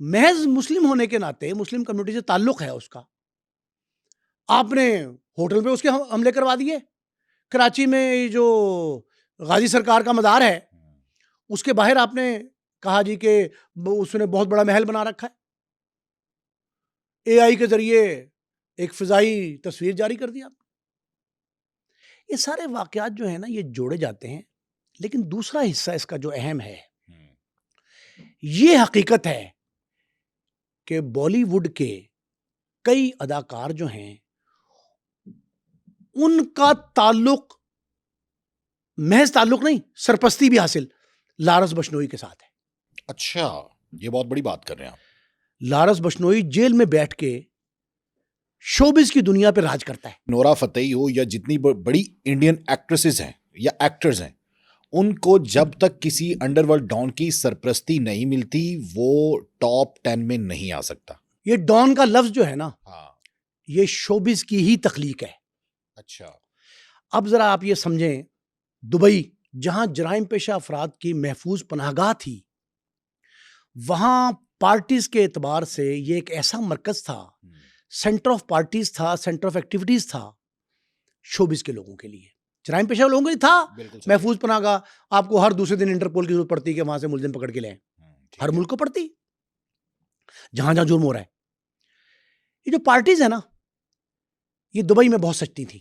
محض مسلم ہونے کے ناطے مسلم کمیونٹی سے تعلق ہے اس کا، آپ نے ہوٹل پہ اس کے حملے کروا دیے. کراچی میں جو غازی سرکار کا مزار ہے اس کے باہر آپ نے کہا جی کہ اس نے بہت بڑا محل بنا رکھا ہے. AI کے ذریعے ایک فضائی تصویر جاری کر دی آپ. یہ سارے واقعات جو ہیں نا یہ جوڑے جاتے ہیں، لیکن دوسرا حصہ اس کا جو اہم ہے یہ حقیقت ہے کہ بالی ووڈ کے کئی اداکار جو ہیں ان کا تعلق محض تعلق نہیں، سرپرستی بھی حاصل لارنس بشنوئی کے ساتھ ہے. اچھا، یہ بہت بڑی بات کر رہے ہیں آپ. لارنس بشنوئی جیل میں بیٹھ کے شوبز کی دنیا پہ راج کرتا ہے. نورا فتحی ہو یا جتنی بڑی انڈین ایکٹریسز ہیں یا ایکٹرز ہیں، ان کو جب تک کسی انڈر ورلڈ ڈان کی سرپرستی نہیں ملتی وہ ٹاپ 10 میں نہیں آ سکتا. یہ ڈان کا لفظ جو ہے نا ہاں، یہ شوبز کی ہی تخلیق ہے. اچھا. اب ذرا آپ یہ سمجھیں، دبئی جہاں جرائم پیشہ افراد کی محفوظ پناہ گاہ تھی، وہاں پارٹیز کے اعتبار سے یہ ایک ایسا مرکز تھا، سینٹر آف پارٹیز تھا، سینٹر آف ایکٹیویٹیز تھا شوبز کے لوگوں کے لیے، جرائم پیشہ لوگوں کے لیے تھا. بالکل صحیح. محفوظ پناہ گاہ آپ کو ہر دوسرے دن انٹرپول کی ضرورت پڑتی کہ وہاں سے ملزم پکڑ کے لیں. ہر ملک کو پڑتی جہاں جہاں جرم ہو رہا ہے. یہ جو پارٹیز ہیں نا یہ دبئی میں بہت سچتی تھی،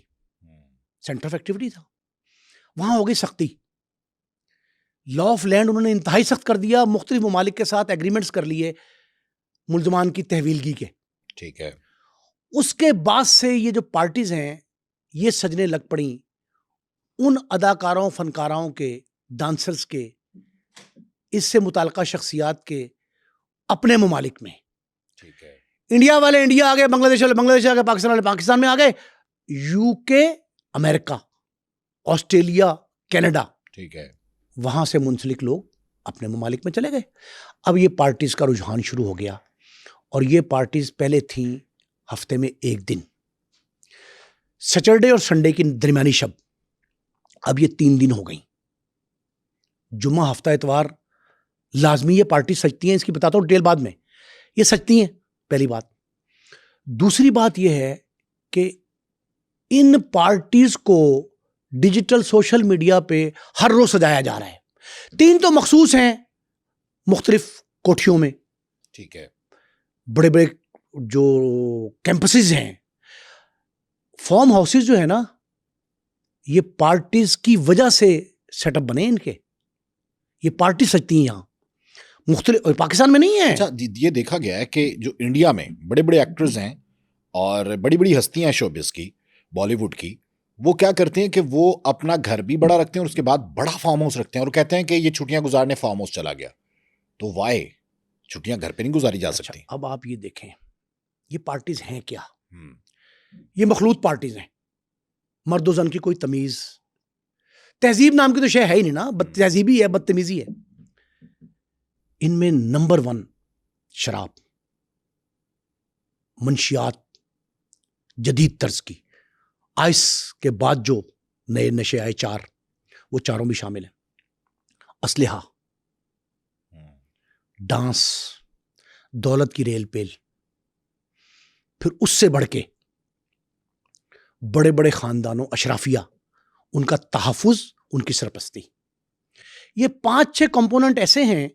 سینٹر آف ایکٹیویٹی تھا. وہاں ہو گئی سختی، لا آف لینڈ انہوں نے انتہائی سخت کر دیا، مختلف ممالک کے ساتھ ایگریمنٹس کر لیے ملزمان کی تحویلگی کے. ٹھیک ہے. اس کے بعد سے یہ جو پارٹیز ہیں یہ سجنے لگ پڑیں ان اداکاروں، فنکاروں کے، ڈانسرز کے، اس سے متعلقہ شخصیات کے اپنے ممالک میں. ٹھیک ہے. انڈیا والے انڈیا آ گئے، بنگلہ دیش والے بنگلہ دیش آ گئے، پاکستان والے پاکستان میں آ گئے، UK، امریکہ، آسٹریلیا، کینیڈا، ٹھیک ہے. وہاں سے منسلک لوگ اپنے ممالک میں چلے گئے. اب یہ پارٹیز کا رجحان شروع ہو گیا اور یہ پارٹیز پہلے تھیں ہفتے میں ایک دن، سیٹرڈے اور سنڈے کی درمیانی شب. اب یہ 3 دن ہو گئیں. جمعہ، ہفتہ، اتوار لازمی یہ پارٹی سجتی ہیں. اس کی بتاتا ہوں ڈیٹیل بعد میں. یہ سجتی ہیں، پہلی بات. دوسری بات یہ ہے کہ ان پارٹیز کو ڈیجیٹل سوشل میڈیا پہ ہر روز سجایا جا رہا ہے. 3 تو مخصوص ہیں مختلف کوٹھیوں میں، ٹھیک ہے. بڑے بڑے جو کیمپسز ہیں، فارم ہاؤسز جو ہے نا یہ پارٹیز کی وجہ سے سیٹ اپ بنے ان کے. یہ پارٹی سجتی ہیں یہاں مختلف، پاکستان میں نہیں ہے. اچھا، یہ دیکھا گیا ہے کہ جو انڈیا میں بڑے بڑے ایکٹرز ہیں اور بڑی بڑی ہستیاں ہیں شوبز کی، بالی ووڈ کی، وہ کیا کرتے ہیں کہ وہ اپنا گھر بھی بڑا رکھتے ہیں اور اس کے بعد بڑا فارم ہاؤس رکھتے ہیں اور کہتے ہیں کہ یہ چھٹیاں گزارنے فارم ہاؤس چلا گیا. تو وائی چھٹیاں گھر پہ نہیں گزاری جا سکتی؟ اب آپ یہ دیکھیں یہ پارٹیز ہیں کیا؟ یہ مخلوط پارٹیز ہیں. مرد و زن کی کوئی تمیز، تہذیب نام کی تو شے ہے ہی نہیں نا، بد تہذیبی ہے، بدتمیزی ہے. ان میں نمبر 1 شراب، منشیات جدید طرز کی، آئس کے بعد جو نئے نشے آئے 4، وہ چاروں بھی شامل ہیں. اسلحہ، ڈانس، دولت کی ریل پیل، پھر اس سے بڑھ کے بڑے بڑے خاندانوں، اشرافیہ، ان کا تحفظ، ان کی سرپرستی. یہ 5-6 کمپوننٹ ایسے ہیں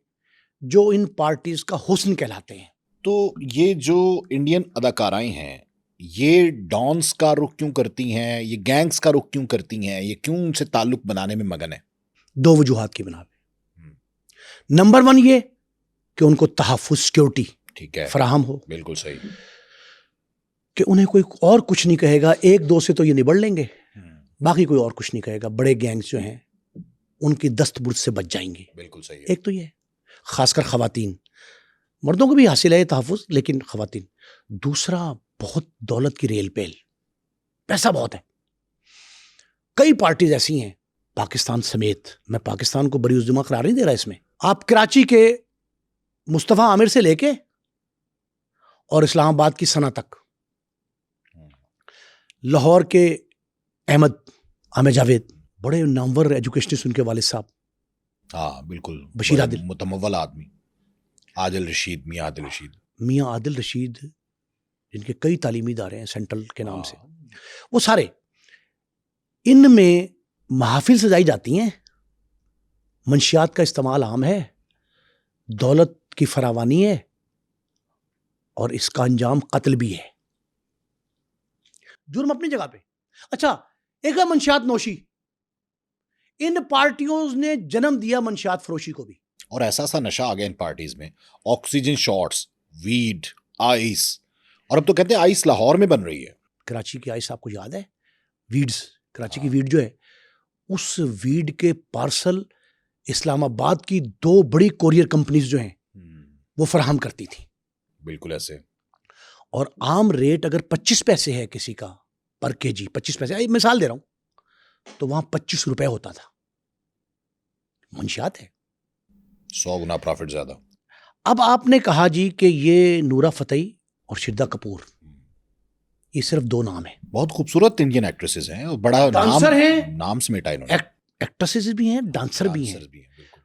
جو ان پارٹیز کا حسن کہلاتے ہیں. تو یہ جو انڈین اداکارائیں ہیں یہ ڈانس کا رخ کیوں کرتی ہیں، یہ گینگز کا رخ کیوں کرتی ہیں، یہ کیوں ان سے تعلق بنانے میں مگن ہے؟ 2 وجوہات کی بنا پہ. نمبر 1 یہ کہ ان کو تحفظ، سیکیورٹی ٹھیک ہے، فراہم ہو، بالکل صحیح، کہ انہیں کوئی اور کچھ نہیں کہے گا. 1-2 سے تو یہ نبڑ لیں گے، باقی کوئی اور کچھ نہیں کہے گا. بڑے گینگز جو ہیں ان کی دست برد سے بچ جائیں گے. بالکل صحیح. ایک تو یہ ہے، خاص کر خواتین، مردوں کو بھی حاصل ہے تحفظ لیکن خواتین. دوسرا، بہت دولت کی ریل پیل، پیسہ بہت ہے. کئی پارٹیز ایسی ہیں پاکستان سمیت، میں پاکستان کو بری الزمہ قرار نہیں دے رہا اس میں. آپ کراچی کے مصطفیٰ عامر سے لے کے اور اسلام آباد کی ثنا تک، لاہور کے احمد جاوید، بڑے نامور ایجوکیشنسٹ ان کے والد صاحب، ہاں بالکل، بشیر عادل، متمول آدمی، عادل رشید، میاں عادل رشید، جن کے کئی تعلیمی ادارے ہیں سینٹرل کے نام سے، وہ سارے ان میں محافل سجائی جاتی ہیں، منشیات کا استعمال عام ہے، دولت کی فراوانی ہے، اور اس کا انجام قتل بھی ہے۔ جرم اپنی جگہ پہ۔ اچھا، ایک ہے منشیات نوشی، ان پارٹیوں نے جنم دیا منشیات فروشی کو بھی، اور ایسا سا نشہ آ گیا ان پارٹیز میں، آکسیجن شاٹس، ویڈ، آئس، اور اب تو کہتے ہیں آئس لاہور میں بن رہی ہے۔ کراچی کی آئس آپ کو یاد ہے؟ ویڈز، کراچی کی ویڈ جو ہے، اس ویڈ کے پارسل اسلام آباد کی 2 بڑی کوریئر کمپنیز جو ہیں وہ فراہم کرتی تھی، بالکل ایسے۔ اور عام ریٹ اگر 25 پیسے ہے کسی کا پر کے جی، 25 پیسے، مثال دے رہا ہوں، تو وہاں 25 روپے ہوتا تھا۔ منشیات ہے، 100 گنا پروفٹ زیادہ۔ اب آپ نے کہا جی کہ یہ نورا فتحی اور شردہ کپور، یہ صرف 2 نام ہیں، بہت خوبصورت انڈین ایکٹریسز ہیں، اور بڑا ڈانسر ہیں، نام سمیٹا انہوں نے، ایکٹریسز بھی ہیں، ڈانسر بھی ہیں، بالکل،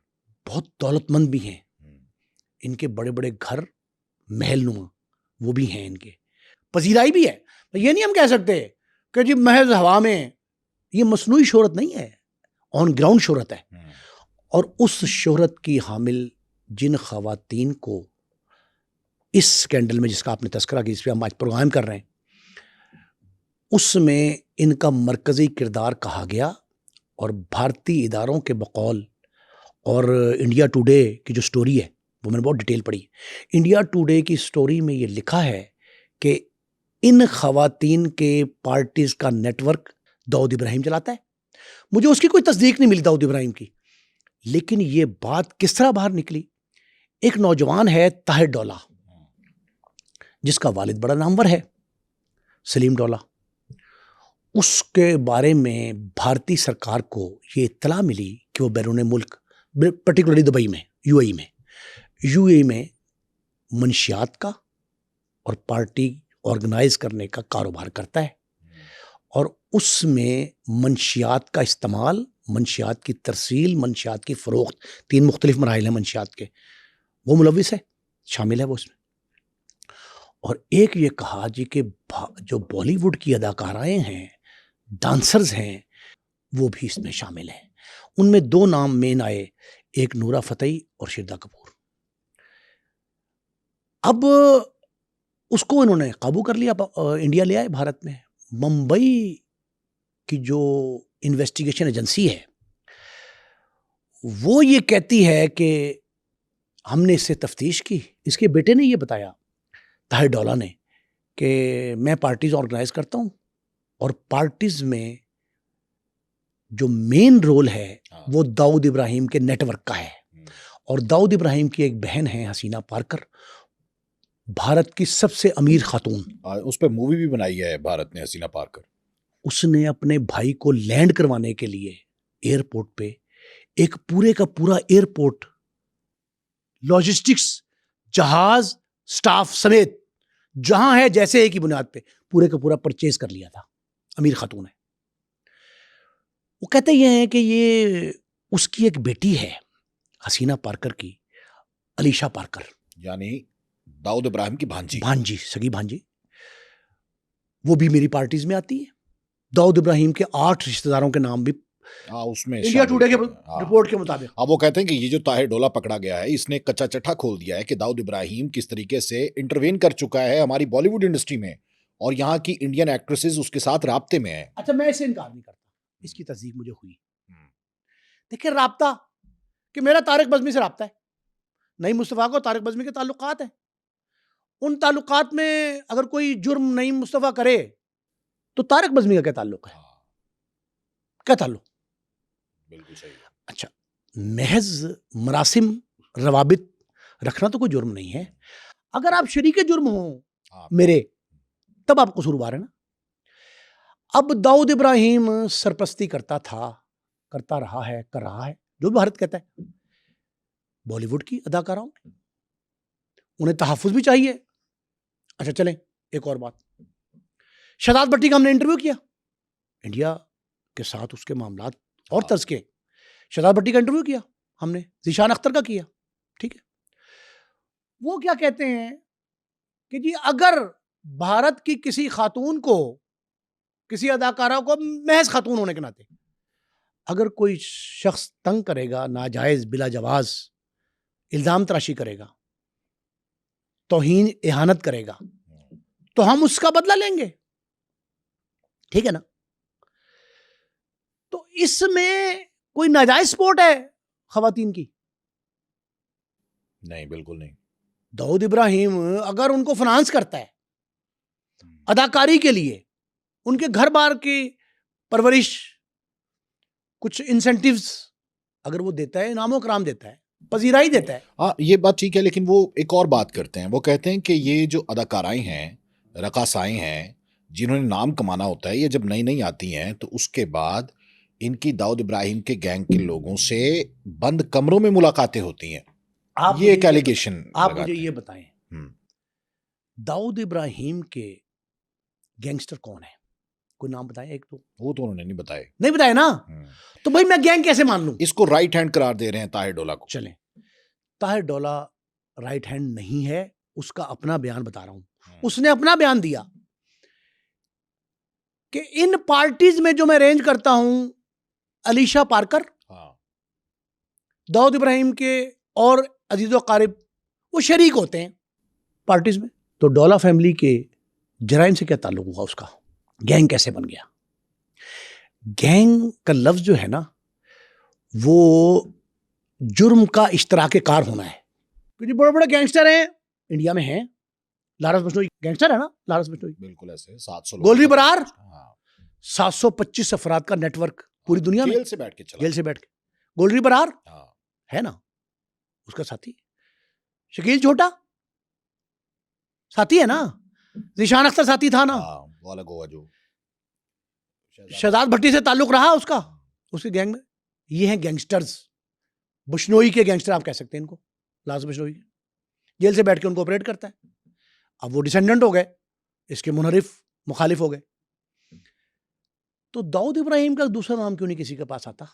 بہت دولت مند بھی ہیں، ان کے بڑے بڑے گھر محل نما وہ بھی ہیں، ان کے پذیرائی بھی ہے۔ یہ نہیں ہم کہہ سکتے کہ جی محض ہوا میں، یہ مصنوعی شہرت نہیں ہے، آن گراؤنڈ شہرت ہے۔ اور اس شہرت کی حامل جن خواتین کو اس سکینڈل میں، جس کا آپ نے تذکرہ کیا، اس پہ ہم آج پروگرام کر رہے ہیں، اس میں ان کا مرکزی کردار کہا گیا، اور بھارتی اداروں کے بقول، اور انڈیا ٹوڈے کی جو سٹوری ہے وہ میں نے بہت ڈیٹیل پڑھی۔ انڈیا ٹوڈے کی سٹوری میں یہ لکھا ہے کہ ان خواتین کے پارٹیز کا نیٹ ورک داؤد ابراہیم چلاتا ہے۔ مجھے اس کی کوئی تصدیق نہیں ملی داؤد ابراہیم کی، لیکن یہ بات کس طرح باہر نکلی؟ ایک نوجوان ہے طاہر ڈولہ، جس کا والد بڑا نامور ہے، سلیم ڈولہ، اس کے بارے میں بھارتی سرکار کو یہ اطلاع ملی کہ وہ بیرون ملک، پرٹیکولرلی دبئی میں، یو اے ای میں منشیات کا اور پارٹی آرگنائز کرنے کا کاروبار کرتا ہے، اور اس میں منشیات کا استعمال، منشیات کی ترسیل، منشیات کی فروخت، 3 مختلف مراحل ہیں منشیات کے، وہ ملوث ہے، شامل ہے وہ اس میں۔ اور ایک یہ کہا جی کہ جو بالی ووڈ کی اداکارائیں ہیں، ڈانسرز ہیں، وہ بھی اس میں شامل ہیں۔ ان میں 2 نام مین آئے، ایک نورا فتحی اور شردہ کپور۔ اب اس کو انہوں نے قابو کر لیا، انڈیا لے آئے بھارت میں۔ ممبئی کی جو انویسٹیگیشن ایجنسی ہے وہ یہ کہتی ہے کہ ہم نے اس سے تفتیش کی، اس کے بیٹے نے یہ بتایا طاہر ڈولہ نے کہ میں پارٹیز آرگنائز کرتا ہوں، اور پارٹیز میں جو مین رول ہے وہ داؤد ابراہیم کے نیٹ ورک کا ہے، اور داؤد ابراہیم کی ایک بہن ہے حسینہ پارکر، بھارت کی سب سے امیر خاتون، اس پہ مووی بھی بنائی ہے بھارت نے، حسینہ پارکر۔ اس نے اپنے بھائی کو لینڈ کروانے کے لیے ایئرپورٹ پہ ایک پورے کا پورا ایئرپورٹ، لاجسٹکس، جہاز، سٹاف سمیت جہاں ہے جیسے ایک ہی بنیاد پہ پورے کا پورا پرچیز کر لیا تھا۔ امیر خاتون ہے۔ وہ کہتے یہ ہیں کہ یہ اس کی ایک بیٹی ہے حسینہ پارکر کی، علیشہ پارکر، یعنی داؤد ابراہیم کی بھانجی، سگی بھانجی، وہ بھی میری پارٹیز میں آتی ہے۔ داؤد ابراہیم کے 8 رشتہ داروں کے نام بھی اس میں انڈیا ٹوڈے کے رپورٹ کے مطابق۔ اب وہ کہتے ہیں کہ یہ جو طاہر ڈولہ پکڑا گیا ہے، اس نے کچا چٹھا کھول دیا ہے کہ داؤد ابراہیم کس طریقے سے انٹروین کر چکا ہے ہماری بالی ووڈ انڈسٹری میں، اور یہاں کی انڈین ایکٹریسز اس کے ساتھ رابطے میں ہیں۔ اچھا، میں اسے انکار نہیں کرتا، اس کی تصدیق مجھے ہوئی۔ دیکھیں، رابطہ کہ میرا طارق بزمی سے رابطہ ہے، نعیم مصطفیٰ کو طارق بزمی کے تعلقات ہیں، ان تعلقات میں اگر کوئی جرم نعیم مصطفیٰ کرے تو طارق بزمی کا کیا تعلق ہے؟ کیا تعلق؟ بالکل صحیح۔ اچھا، محض مراسم روابط رکھنا تو کوئی جرم نہیں ہے۔ اگر آپ شریک جرم ہوں میرے، تب آپ قصوروار ہیں نا۔ اب داؤد ابراہیم سرپرستی کرتا تھا، کرتا رہا ہے، کر رہا ہے، جو بھی بھارت کہتا ہے، بالی ووڈ کی اداکاراؤں، انہیں تحفظ بھی چاہیے۔ اچھا چلیں، ایک اور بات، شہزاد بھٹی کا ہم نے انٹرویو کیا، انڈیا کے ساتھ اس کے معاملات اور طرز کے، شہزاد بھٹی کا انٹرویو کیا ہم نے، ذیشان اختر کا کیا، ٹھیک ہے۔ وہ کیا کہتے ہیں کہ جی اگر بھارت کی کسی خاتون کو، کسی اداکارہ کو، محض خاتون ہونے کے ناطے اگر کوئی شخص تنگ کرے گا، ناجائز بلا جواز الزام تراشی کرے گا، توہین اہانت کرے گا، تو ہم اس کا بدلہ لیں گے. ٹھیک ہے نا؟ تو اس میں کوئی ناجائز سپورٹ ہے خواتین کی؟ نہیں، بالکل نہیں. داؤد ابراہیم اگر ان کو فنانس کرتا ہے اداکاری کے لیے، ان کے گھر بار کی پرورش، کچھ انسینٹیوز اگر وہ دیتا ہے، انعام و کرام دیتا ہے، پذیرائی دیتا ہے. ہاں، یہ بات ٹھیک ہے، لیکن وہ ایک اور بات کرتے ہیں. وہ کہتے ہیں کہ یہ جو اداکارائیں ہیں، رقاصائیں ہیں، جنہوں نے نام کمانا ہوتا ہے، یہ جب نئی نئی آتی ہیں تو اس کے بعد ان کی داؤد ابراہیم کے گینگ کے لوگوں سے بند کمروں میں ملاقاتیں ہوتی ہیں. یہ ایک ایلیگیشن. آپ مجھے یہ بتائیں، داؤد ابراہیم کے گینگسٹر کون ہیں؟ کوئی نام بتائیں ایک تو. وہ تو انہوں نے نہیں بتائے. نہیں بتائے نا؟ تو بھائی میں گینگ کیسے مان لوں؟ اس کو رائٹ ہینڈ قرار دے رہے ہیں طاہر ڈولہ کو. چلیں، طاہر ڈولہ رائٹ ہینڈ نہیں ہے، اس کا اپنا بیان بتا رہا ہوں. اس نے اپنا بیان دیا کہ ان پارٹیز میں جو میں رینج کرتا ہوں، علیشا پارکر، داؤد ابراہیم کے اور عزیز و قارب، وہ شریک ہوتے ہیں پارٹیز میں. تو ڈولہ فیملی کے جرائم سے کیا تعلق ہوا؟ اس کا گینگ کیسے بن گیا؟ گینگ کا لفظ جو ہے نا، وہ جرم کا اشتراک کار ہونا ہے. کیونکہ بڑے بڑے گینگسٹر ہیں انڈیا میں ہیں. لارنس بشنوئی گینگسٹر ہے نا، لارنس بشنوئی. بالکل ایسے 700 گولری برار، 725 افراد کا نیٹ ورک پوری دنیا میں. جیل سے بیٹھ کے گولری برار ہے نا، اس کا ساتھی. شکیل چھوٹا ساتھی ہے نا، ذیشان اختر ساتھی تھا نا. وہ الگ ہوا جو شہزاد بھٹی سے تعلق رہا اس کا، اس کے گینگ میں. یہ ہیں گینگسٹرز، بشنوئی کے گینگسٹر آپ کہہ سکتے ہیں ان کو. لارنس بشنوئی جیل سے بیٹھ کے ان کو آپریٹ کرتا ہے. اب وہ ڈسینڈنٹ ہو گئے، اس کے منحرف مخالف ہو گئے. تو داؤد ابراہیم کا دوسرا نام کیوں نہیں کسی کے پاس آتا؟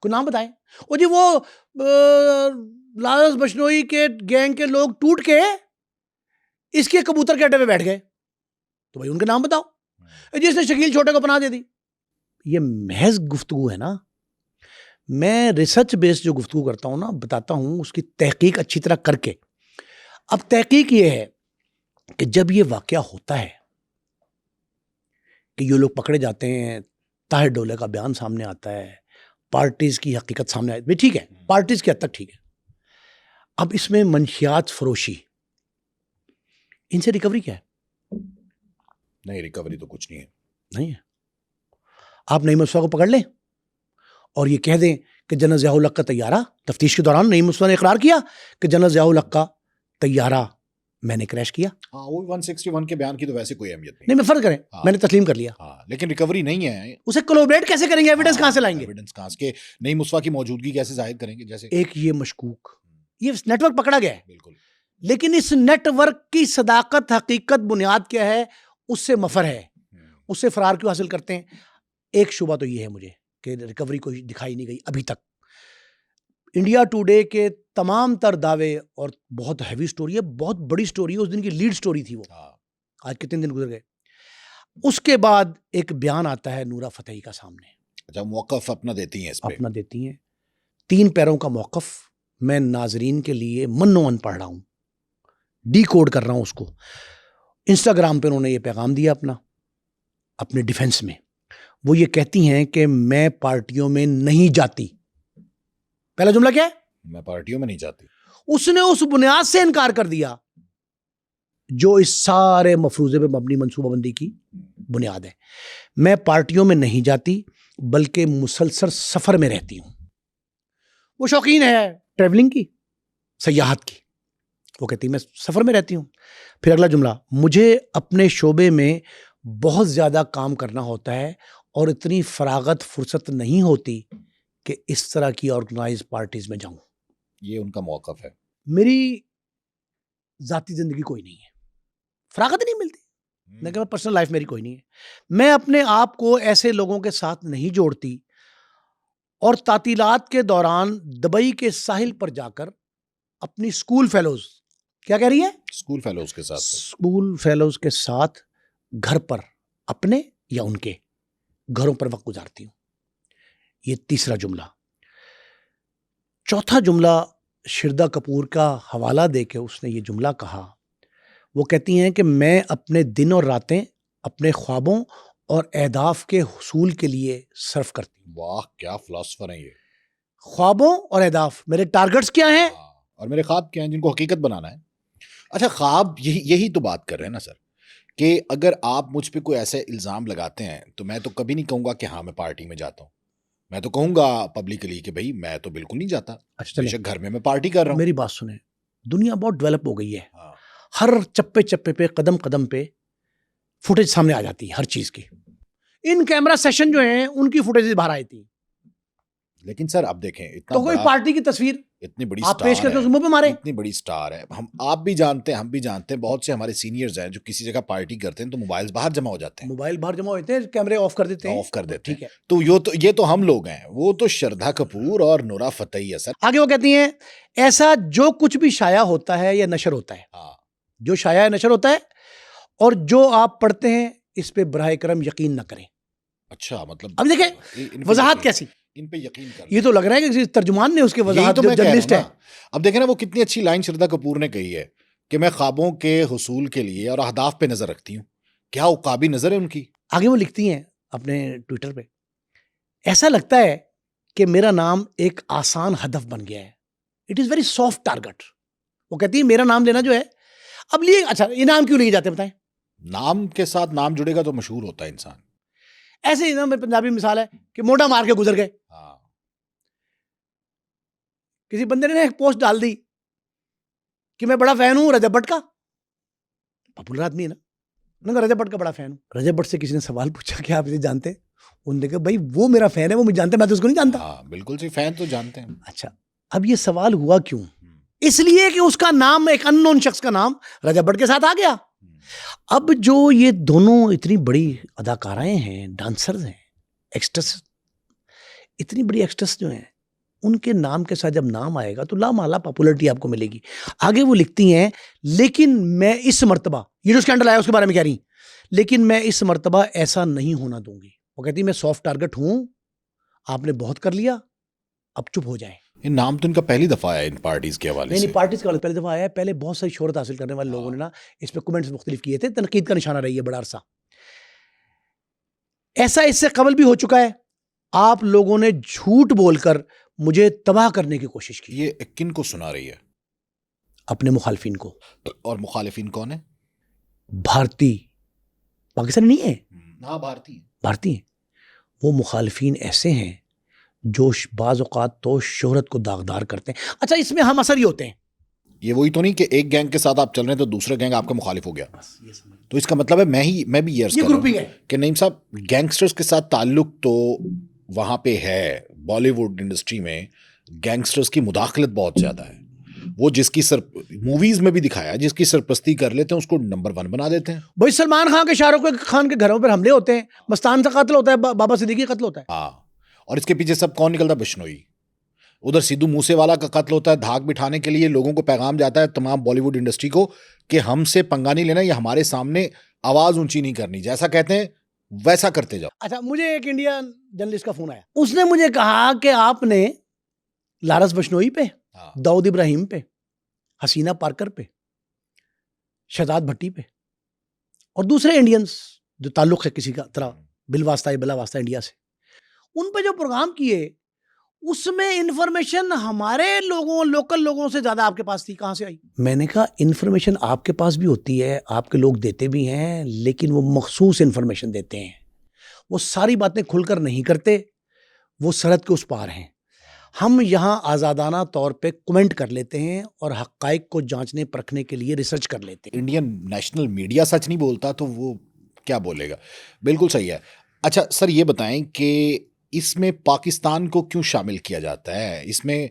کوئی نام بتائیں. او جی وہ لارنس بشنوئی کے گینگ کے لوگ ٹوٹ کے اس کے کبوتر کے اڈے پہ بیٹھ گئے، تو بھائی ان کے نام بتاؤ. جس نے شکیل چھوٹے کو پناہ دے دی. یہ محض گفتگو ہے نا. میں ریسرچ بیس جو گفتگو کرتا ہوں نا، بتاتا ہوں اس کی تحقیق اچھی طرح کر کے. اب تحقیق یہ ہے کہ جب یہ واقعہ ہوتا ہے کہ یہ لوگ پکڑے جاتے ہیں، طاہر ڈولے کا بیان سامنے آتا ہے، پارٹیز کی حقیقت سامنے آتی ہے. ٹھیک ہے، پارٹیز کی حد تک ٹھیک ہے. اب اس میں منشیات فروشی، ان سے ریکوری کیا ہے؟ نہیں، ریکوری تو کچھ نہیں ہے. نہیں ہے. آپ نعیم مصطفیٰ کو پکڑ لیں اور یہ کہہ دیں کہ جنرل ضیاء الحق کا طیارہ، تفتیش کے دوران نعیم مصطفیٰ نے اقرار کیا کہ جنرل ضیاء الحق کا طیارہ میں نے کریش کیا. وہ 161 کے بیان کی تو ویسے کوئی اہمیت نہیں، میں فرض کریں میں نے تسلیم کر لیا، لیکن ریکوری نہیں ہے. اسے کولابریٹ کیسے کریں گے؟ ایویڈنس کہاں سے لائیں گے؟ ایویڈنس کہاں سے؟ نعیم مصطفیٰ کی موجودگی کیسے ظاہر کریں گے؟ جیسے ایک یہ مشکوک، یہ نیٹ ورک پکڑا گیا ہے. بالکل. لیکن اس نیٹ ورک کی صداقت، حقیقت، بنیاد کیا ہے؟ اس سے مفر ہے، اس سے فرار کیوں حاصل کرتے ہیں؟ ایک شبہ تو یہ ہے مجھے کہ ریکوری کوئی دکھائی نہیں گئی ابھی تک. انڈیا ٹوڈے کے تمام تر دعوے، اور بہت ہیوی سٹوری ہے، بہت بڑی سٹوری ہے، اس دن کی لیڈ سٹوری تھی وہ. آج کتنے دن گزر گئے. اس کے بعد ایک بیان آتا ہے نورا فتحی کا سامنے. اچھا، موقف اپنا دیتی ہیں اس پہ. اپنا دیتی ہیں 3 پیروں کا موقف. میں ناظرین کے لیے منو پڑھ رہا ہوں، ڈی کوڈ کر رہا ہوں اس کو. انسٹاگرام پہ انہوں نے یہ پیغام دیا اپنے ڈیفنس میں. وہ یہ کہتی ہیں کہ میں پارٹیوں میں نہیں جاتی. پہلا جملہ کیا ہے؟ میں پارٹیوں میں نہیں جاتی. اس نے اس بنیاد سے انکار کر دیا جو اس سارے مفروضے پہ مبنی منصوبہ بندی کی بنیاد ہے. میں پارٹیوں میں نہیں جاتی بلکہ مسلسل سفر میں رہتی ہوں. وہ شوقین ہے ٹریولنگ کی، سیاحت کی. وہ کہتی میں سفر میں رہتی ہوں. پھر اگلا جملہ، مجھے اپنے شعبے میں بہت زیادہ کام کرنا ہوتا ہے اور اتنی فراغت فرصت نہیں ہوتی کہ اس طرح کی آرگنائز پارٹیز میں جاؤں. یہ ان کا موقف ہے. میری ذاتی زندگی کوئی نہیں ہے، فراغت نہیں ملتی، لیکن پرسنل لائف میری کوئی نہیں ہے. میں اپنے آپ کو ایسے لوگوں کے ساتھ نہیں جوڑتی، اور تعطیلات کے دوران دبئی کے ساحل پر جا کر اپنی اسکول فیلوز کیا کہہ رہی ہے؟ اسکول فیلوز کے ساتھ. اسکول فیلوز کے ساتھ گھر پر اپنے یا ان کے گھروں پر وقت گزارتی ہوں. یہ تیسرا جملہ. چوتھا جملہ شردا کپور کا حوالہ دے کے اس نے یہ جملہ کہا. وہ کہتی ہیں کہ میں اپنے دن اور راتیں اپنے خوابوں اور اہداف کے حصول کے لیے صرف کرتی ہوں. واہ کیا فلاسفر ہیں یہ. خوابوں اور اہداف میرے ٹارگٹس کیا ہیں اور میرے خواب کیا ہیں جن کو حقیقت بنانا ہے. اچھا خواب یہی تو بات کر رہے ہیں نا سر کہ اگر آپ مجھ پہ کوئی ایسے الزام لگاتے ہیں تو میں تو کبھی نہیں کہوں گا کہ ہاں میں پارٹی میں جاتا ہوں. میں تو کہوں گا پبلکلی کہ بھائی میں تو بالکل نہیں جاتا. اچھا بے شک گھر میں پارٹی کر رہا ہوں. میری بات سنیں, دنیا بہت ڈیولپ ہو گئی ہے. ہاں. ہر چپے چپے پہ قدم قدم پہ فوٹیج سامنے آ جاتی ہے ہر چیز کی. ان کیمرہ سیشن جو ہیں ان کی فوٹیج باہر آئی تھی. لیکن سر اب دیکھیں اتنا تو کوئی پارٹی کی تصویر اتنی بڑی آپ پیش کرتے منہ پہ مارے. اتنی بڑی سٹار ہے. آپ بھی جانتے ہیں ہم بھی جانتے ہیں بہت سے ہمارے سینئرز ہیں جو کسی جگہ پارٹی کرتے ہیں تو موبائل باہر جمع ہو جاتے ہیں. موبائل باہر جمع ہوتے ہیں, کیمرے آف کر دیتے ہیں. آف کر دیتے ہیں. ٹھیک ہے. تو یہ تو ہم لوگ ہیں. وہ تو شردا کپور اور نورا فتحی ہے سر. آگے وہ کہتی ہیں ایسا جو کچھ بھی شائع ہوتا ہے یا نشر ہوتا ہے, جو شائع نشر ہوتا ہے اور جو آپ پڑھتے ہیں اس پہ براہ کرم یقین نہ کریں. اچھا مطلب اب دیکھیں وضاحت کیسی, ان پہ یقین کر. یہ تو لگ رہا ہے کہ کسی ترجمان نے اس کے وضاحت, جو جرنلسٹ ہے. اب دیکھیں نا وہ کتنی اچھی لائن شردا کپور نے کہی ہے کہ میں خوابوں کے حصول کے لیے اور اہداف پہ نظر رکھتی ہوں. کیا عقابی نظر ہے ان کی. آگے وہ لکھتی ہیں اپنے ٹویٹر پہ, ایسا لگتا ہے کہ میرا نام ایک آسان ہدف بن گیا ہے. It is very soft target. وہ کہتی ہے میرا نام لینا جو ہے اب لیے. اچھا یہ نام کیوں لیے جاتے ہیں بتائیں. نام کے ساتھ نام جڑے گا تو مشہور ہوتا ہے انسان. ایسے ہی نا پنجابی مثال ہے کہ موٹا مار کے گزر گئے. کسی بندے نے ایک پوسٹ ڈال دی کہ میں بڑا فین ہوں رجب بٹ کا. پاپولر آدمی ہے نا, رجب بٹ کا بڑا فین ہوں. رجب بٹ سے کسی نے سوال پوچھا کہ آپ اسے جانتے ہیں؟ انہوں نے کہا بھائی وہ میرا فین ہے, وہ مجھے جانتے, میں تو اس کو نہیں جانتا. بالکل صحیح, فین تو جانتے ہیں. اچھا اب یہ سوال ہوا کیوں؟ اس لیے کہ اس کا نام ایک ان نون شخص کا نام رجب بٹ کے ساتھ آ گیا. اب جو یہ دونوں اتنی بڑی اداکارائیں ہیں, ڈانسرز ہیں, ایکسٹرس, اتنی بڑی ایکسٹرس جو ہیں, ان کے نام کے ساتھ جب نام آئے گا تو لامحالہ پاپولرٹی آپ کو ملے گی. آگے وہ لکھتی ہیں لیکن میں اس مرتبہ, یہ جو اسکینڈل آیا اس کے بارے میں کہہ رہی ہیں, لیکن میں اس مرتبہ ایسا نہیں ہونا دوں گی. وہ کہتی ہیں میں سافٹ ٹارگٹ ہوں, آپ نے بہت کر لیا, اب چپ ہو جائیں. یہ نام تو ان کا پہلی دفعہ آیا ان پارٹیز کے حوالے سے. نہیں پارٹیز کا پہلی دفعہ آیا ہے. پہلے بہت ساری شہرت حاصل کرنے والے لوگوں نے نا اس پہ کمنٹس مختلف کیے تھے, تنقید کا نشانہ رہی ہے بڑا عرصہ. ایسا اس سے قبل بھی ہو چکا ہے. آپ لوگوں نے جھوٹ بول کر مجھے تباہ کرنے کی کوشش کی. یہ کن کو سنا رہی ہے؟ اپنے مخالفین کو. اور مخالفین کون ہیں؟ بھارتی, پاکستانی نہیں ہے. ہاں بھارتی ہیں. وہ مخالفین ایسے ہیں جو بعض اوقات تو شہرت کو داغدار کرتے ہیں. اچھا اس میں ہم اثر ہی ہوتے ہیں. یہ وہی تو نہیں کہ ایک گینگ کے ساتھ آپ چل رہے ہیں تو دوسرا گینگ آپ کا مخالف ہو گیا, تو اس کا مطلب ہے میں بھی یہ عرض کر رہا ہوں کہ نعیم صاحب گینگسٹرز کے ساتھ تعلق تو وہاں پہ ہے. بالی ووڈ انڈسٹری میں گینگسٹرز کی مداخلت بہت زیادہ ہے. وہ جس کی موویز میں بھی دکھایا, جس کی سرپرستی کر لیتے ہیں اس کو نمبر 1 بنا دیتے ہیں. بھائی سلمان خان کے, شاہ رخ خان کے گھروں پر حملے ہوتے ہیں, مستان سے قتل ہوتا ہے, بابا صدیقی قتل ہوتا ہے. ہاں, اور اس کے پیچھے سب کون نکلتا ہے؟ بشنوئی. ادھر سدھو موسے والا کا قتل ہوتا ہے. دھاک بٹھانے کے لیے لوگوں کو پیغام جاتا ہے تمام بالی ووڈ انڈسٹری کو کہ ہم سے پنگا نہیں لینا, یہ ہمارے سامنے آواز اونچی نہیں کرنی, جیسا کہتے ہیں ویسا کرتے جاؤ. اچھا مجھے ایک انڈین جرنلسٹ کا فون آیا, اس نے مجھے کہا کہ آپ نے لارس بشنوئی پہ, داؤد ابراہیم پہ, حسینہ پارکر پہ, شہزاد بھٹی پہ اور دوسرے انڈینز جو تعلق ہے کسی کا طرح بالواسطہ یا بلا واسطہ انڈیا سے, ان پہ جو پروگرام کیے اس میں انفارمیشن ہمارے لوگوں, لوکل لوگوں سے زیادہ آپ کے پاس تھی. کہاں سے آئی؟ میں نے کہا انفارمیشن آپ کے پاس بھی ہوتی ہے, آپ کے لوگ دیتے بھی ہیں, لیکن وہ مخصوص انفارمیشن دیتے ہیں. وہ ساری باتیں کھل کر نہیں کرتے, وہ سرحد کے اس پار ہیں. ہم یہاں آزادانہ طور پہ کمنٹ کر لیتے ہیں اور حقائق کو جانچنے پرکھنے کے لیے ریسرچ کر لیتے ہیں. انڈین نیشنل میڈیا سچ نہیں بولتا تو وہ کیا بولے گا؟ بالکل صحیح ہے. اچھا سر یہ بتائیں کہ اس میں پاکستان کو کیوں شامل کیا جاتا ہے؟ اس میں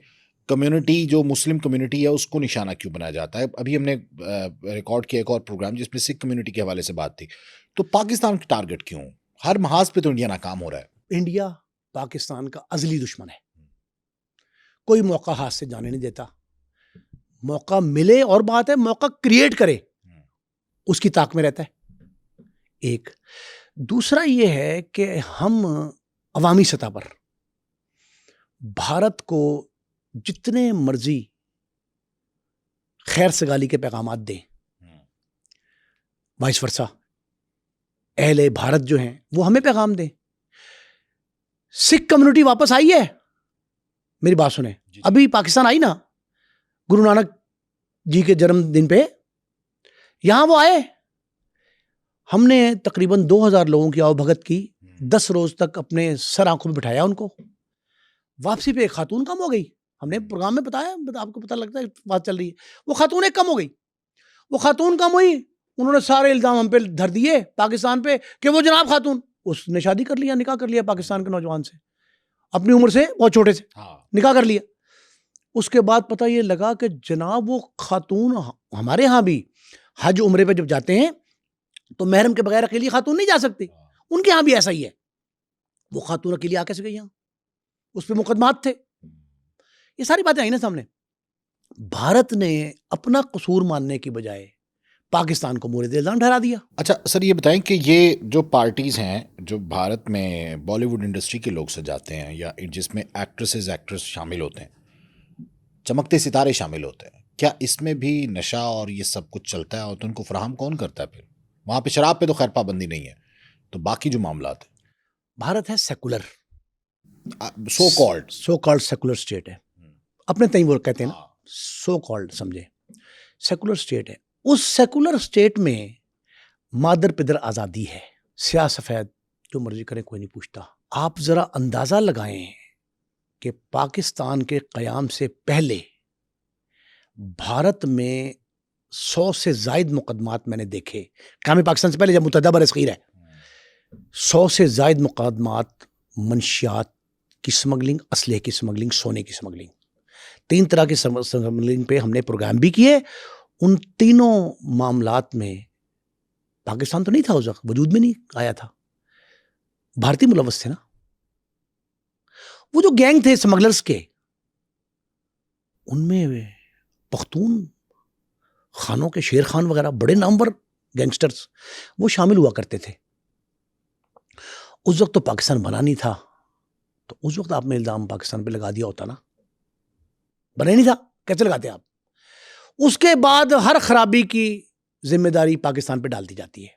کمیونٹی جو مسلم کمیونٹی ہے اس کو نشانہ کیوں بنایا جاتا ہے؟ ابھی ہم نے ریکارڈ کیا ایک اور پروگرام جس میں سکھ کمیونٹی کے حوالے سے بات تھی, تو پاکستان کا ٹارگٹ کیوں؟ ہر محاذ پہ تو انڈیا ناکام ہو رہا ہے. انڈیا پاکستان کا ازلی دشمن ہے, کوئی موقع ہاتھ سے جانے نہیں دیتا. موقع ملے اور بات ہے موقع کریٹ کرے اس کی طاق میں رہتا ہے. ایک دوسرا یہ ہے کہ ہم عوامی سطح پر بھارت کو جتنے مرضی خیر سگالی کے پیغامات دیں، وائس ورثہ اہل بھارت جو ہیں وہ ہمیں پیغام دیں. سکھ کمیونٹی واپس آئی ہے، میری بات سنیں، ابھی پاکستان آئی نا گرو نانک جی کے جنم دن پہ، یہاں وہ آئے، ہم نے تقریباً 2000 لوگوں کی آؤ بھگت کی، 10 روز تک اپنے سر آنکھوں میں بٹھایا ان کو. واپسی پہ ایک خاتون کم ہو گئی، ہم نے پروگرام میں بتایا، آپ کو پتہ لگتا ہے بات چل رہی ہے، وہ خاتون ایک کم ہو گئی. وہ خاتون کم ہوئی، انہوں نے سارے الزام ہم پہ دھر دیے پاکستان پہ کہ وہ جناب خاتون، اس نے شادی کر لیا، نکاح کر لیا پاکستان کے نوجوان سے، اپنی عمر سے بہت چھوٹے سے نکاح کر لیا. اس کے بعد پتہ یہ لگا کہ جناب وہ خاتون ہمارے ہاں بھی حج عمرے پہ جب جاتے ہیں تو محرم کے بغیر اکیلی خاتون نہیں جا سکتی، ان کے ہاں بھی ایسا ہی ہے. وہ خاتون اکیلی آ کیسے گئی یہاں؟ اس پہ مقدمات تھے. یہ ساری باتیں آئی نا سامنے. بھارت نے اپنا قصور ماننے کی بجائے پاکستان کو مورد الزام ٹھہرا دیا. اچھا سر، یہ بتائیں کہ یہ جو پارٹیز ہیں جو بھارت میں بالی ووڈ انڈسٹری کے لوگ سجاتے ہیں، یا جس میں ایکٹریس شامل ہوتے ہیں، چمکتے ستارے شامل ہوتے ہیں، کیا اس میں بھی نشہ اور یہ سب کچھ چلتا ہے؟ اور تو ان کو فراہم کون کرتا ہے پھر؟ وہاں پہ شراب پہ تو خیر پابندی نہیں ہے، تو باقی جو معاملات ہیں. بھارت ہے secular, so called secular state ہے، اپنے تئیں وہ کہتے ہیں نا سو کالڈ، سمجھے سیکولر اسٹیٹ ہے. اس سیکولر اسٹیٹ میں مادر پدر آزادی ہے، سیاہ سفید جو مرضی کریں کوئی نہیں پوچھتا. آپ ذرا اندازہ لگائیں کہ پاکستان کے قیام سے پہلے بھارت میں 100 سے زائد مقدمات میں نے دیکھے. قیام پاکستان سے پہلے جب متحدہ برصغیر ہے، 100 سے زائد مقدمات منشیات کی سمگلنگ، اسلحے کی سمگلنگ، سونے کی سمگلنگ، 3 طرح کی سمگلنگ پہ ہم نے پروگرام بھی کیے. ان تینوں معاملات میں پاکستان تو نہیں تھا، اس وقت وجود میں نہیں آیا تھا، بھارتی ملوث تھے نا. وہ جو گینگ تھے سمگلرز کے، ان میں پختون خانوں کے شیر خان وغیرہ بڑے نامور گینگسٹرز وہ شامل ہوا کرتے تھے. اس وقت تو پاکستان بنا نہیں تھا، تو اس وقت آپ نے الزام پاکستان پہ لگا دیا ہوتا نا، بنا ہی نہیں تھا، کیسے لگاتے آپ؟ اس کے بعد ہر خرابی کی ذمہ داری پاکستان پہ ڈال دی جاتی ہے.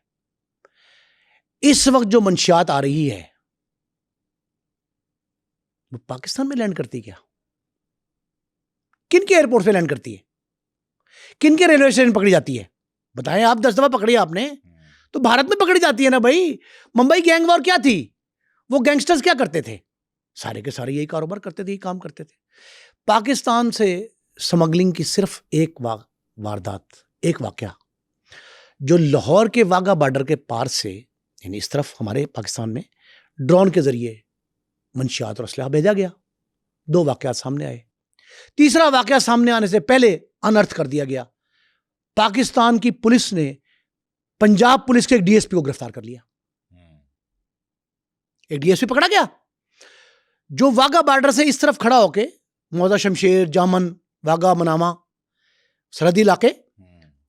اس وقت جو منشیات آ رہی ہے وہ پاکستان میں لینڈ کرتی، کیا کن کے ایئرپورٹ پہ لینڈ کرتی ہے؟ کن کے ریلوے اسٹیشن پکڑی جاتی ہے؟ بتائیں آپ. 10 دفعہ پکڑی آپ نے تو بھارت میں پکڑی جاتی ہے نا بھائی. ممبئی گینگ وار کیا تھی؟ وہ گینگسٹرز کیا کرتے تھے؟ سارے کے سارے یہی کاروبار کرتے تھے، یہی کام کرتے تھے. پاکستان سے سمگلنگ کی صرف ایک واردات، ایک واقعہ جو لاہور کے واگا بارڈر کے پار سے، یعنی اس طرف ہمارے پاکستان میں ڈرون کے ذریعے منشیات اور اسلحہ بھیجا گیا. 2 واقعات سامنے آئے. تیسرا واقعہ سامنے آنے سے پہلے انرتھ کر دیا گیا. پاکستان کی پولیس نے پنجاب پولیس کے ایک ڈی ایس پی کو گرفتار کر لیا. ایک ڈی ایس پی پکڑا گیا جو واگا بارڈر سے اس طرف کھڑا ہو کے موزہ شمشیر، جامن، واگا منامہ سرحدی علاقے،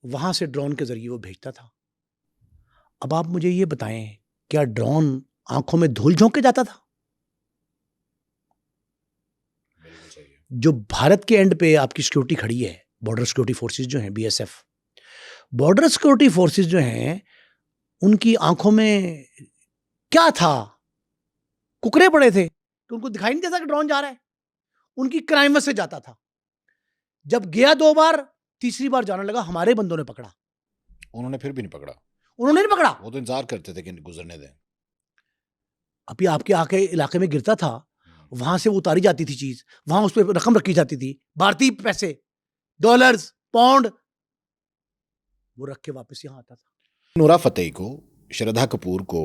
وہاں سے ڈرون کے ذریعے وہ بھیجتا تھا. اب آپ مجھے یہ بتائیں، کیا ڈرون آنکھوں میں دھول جھونک کے جاتا تھا؟ جو بھارت کے اینڈ پہ آپ کی سیکورٹی کھڑی ہے، بارڈر سیکورٹی فورسز جو ہیں، B S F, border security forces جو ہیں، ان کی آنکھوں میں کیا تھا؟ ککرے پڑے تھے تو ان کو دکھائی نہیں دیتا کہ ڈرون جا رہا ہے. ان کی کرائم سے جاتا تھا. جب گیا 2 بار، تیسری بار جانے لگا، ہمارے بندوں نے پکڑا. انہوں نے پھر بھی نہیں پکڑا. انہوں نے نہیں پکڑا. وہ تو انتظار کرتے تھے کہ گزرنے دیں. ابھی آپ کے علاقے میں گرتا تھا، وہاں سے وہ اتاری جاتی تھی چیز، وہاں اس پہ رقم رکھی جاتی تھی، بھارتی پیسے، ڈالرز، پاؤنڈ، وہ رکھ کے واپس یہاں آتا تھا. نورا فتحی کو، شردھا کپور کو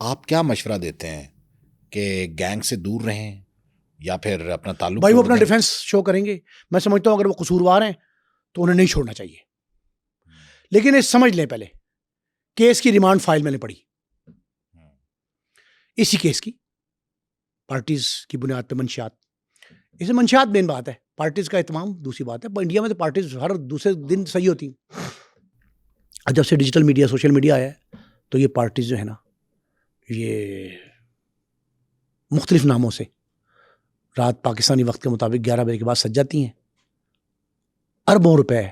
آپ کیا مشورہ دیتے ہیں کہ گینگ سے دور رہیں یا پھر اپنا تعلق؟ بھائی وہ اپنا ڈیفنس شو کریں گے. میں سمجھتا ہوں اگر وہ قصوروار ہیں تو انہیں نہیں چھوڑنا چاہیے. لیکن یہ سمجھ لیں، پہلے کیس کی ریمانڈ فائل میں نے پڑھی، اسی کیس کی، پارٹیز کی بنیاد پہ منشیات، اسے منشیات مین بات ہے. پارٹیز کا اہتمام دوسری بات ہے. انڈیا میں تو پارٹیز ہر دوسرے دن صحیح ہوتی ہیں. جب سے ڈیجیٹل میڈیا سوشل میڈیا آیا ہے تو یہ پارٹیز جو ہے نا یہ مختلف ناموں سے رات پاکستانی وقت کے مطابق 11 بجے کے بعد سج جاتی ہیں. اربوں روپے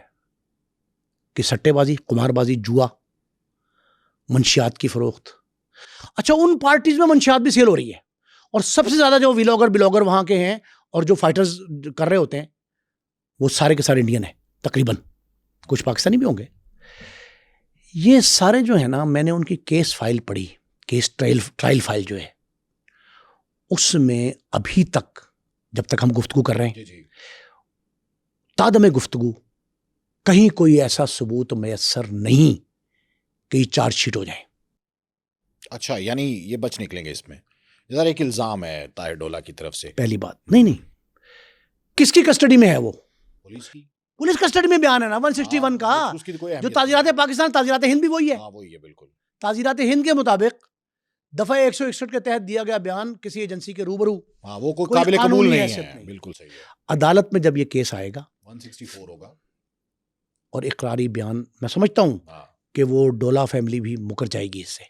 کی سٹے بازی, قمار بازی, جوا, منشیات کی فروخت. اچھا ان پارٹیز میں منشیات بھی سیل ہو رہی ہے, اور سب سے زیادہ جو بلاگر وہاں کے ہیں اور جو فائٹرز کر رہے ہوتے ہیں وہ سارے کے سارے انڈین ہیں تقریباً, کچھ پاکستانی بھی ہوں گے. یہ سارے جو ہیں نا, میں نے ان کی کیس فائل پڑھی, کیس ٹرائل فائل جو ہے, اس میں ابھی تک جب تک ہم گفتگو کر رہے ہیں تادم گفتگو کہیں کوئی ایسا ثبوت میسر نہیں کہ یہ چارج شیٹ ہو جائے. اچھا, یعنی یہ بچ نکلیں گے اس میں. ذرا ایک الزام ہے طاہر ڈولا کی طرف سے. پہلی بات نہیں, کس کی کسٹڈی میں ہے وہ؟ پولیس کی. پولیس کسٹڈی میں بیان ہے نا 161 کا, جو تعزیرات پاکستان, تعزیرات ہند بھی وہی ہے. وہی ہے بالکل. تعزیرات ہند کے مطابق دفعہ 161 کے تحت دیا گیا بیان کسی ایجنسی کے روبرو, وہ کوئی قابل قبول نہیں ہے. بالکل صحیح ہے. عدالت میں جب یہ کیس آئے گا 164 ہوگا اور اقراری بیان, میں سمجھتا ہوں کہ وہ ڈولا فیملی بھی مکر جائے گی اس سے.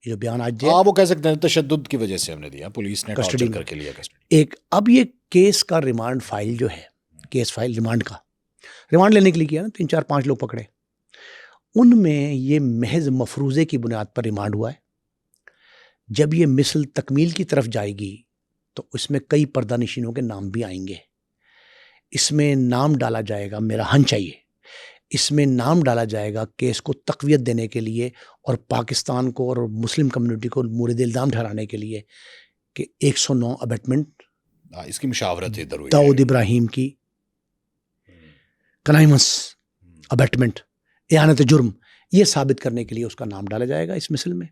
یہ جو بیان آج وہ کہہ سکتے ہیں تشدد کی وجہ سے ہم نے دیا, پولیس نے ٹارچر کر کے لیا کسٹڈی. ایک اب یہ کیس کا ریمانڈ فائل جو ہے, کیس فائل ریمانڈ کا, ریمانڈ لینے کے لیے کیا نا 3 4 5 لوگ پکڑے, ان میں یہ محض مفروضے کی بنیاد پر ریمانڈ ہوا ہے. جب یہ مثل تکمیل کی طرف جائے گی تو اس میں کئی پردہ نشینوں کے نام بھی آئیں گے. اس میں نام ڈالا جائے گا, میرا ہن چاہیے, اس میں نام ڈالا جائے گا کیس کو تقویت دینے کے لیے اور پاکستان کو اور مسلم کمیونٹی کو مورد الزام ٹھہرانے کے لیے کہ 109 ابیٹمنٹ اس کی مشاورت ہے داؤد ابراہیم کی, کنائمس ابیٹمنٹ, اعانت جرم, یہ ثابت کرنے کے لیے اس کا نام ڈالا جائے گا اس مثل میں.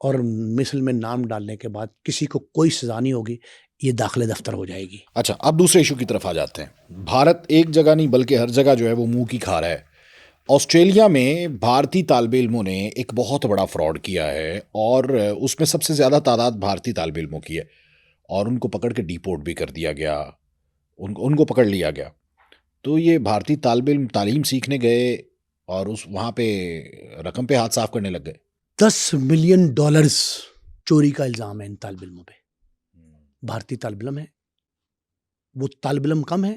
اور مثل میں نام ڈالنے کے بعد کسی کو کوئی سزا نہیں ہوگی, یہ داخل دفتر ہو جائے گی. اچھا, اب دوسرے ایشو کی طرف آ جاتے ہیں. بھارت ایک جگہ نہیں بلکہ ہر جگہ جو ہے وہ منہ کی کھا رہا ہے. آسٹریلیا میں بھارتی طالب علموں نے ایک بہت بڑا فراڈ کیا ہے, اور اس میں سب سے زیادہ تعداد بھارتی طالب علموں کی ہے, اور ان کو پکڑ کے ڈیپورٹ بھی کر دیا گیا, ان کو پکڑ لیا گیا. تو یہ بھارتی طالب علم تعلیم سیکھنے گئے اور وہاں پہ رقم پہ ہاتھ صاف کرنے لگ گئے. $10 ملین چوری کا الزام ہے ان طالب علموں پہ. بھارتی طالب علم ہے, وہ طالب علم کم ہے,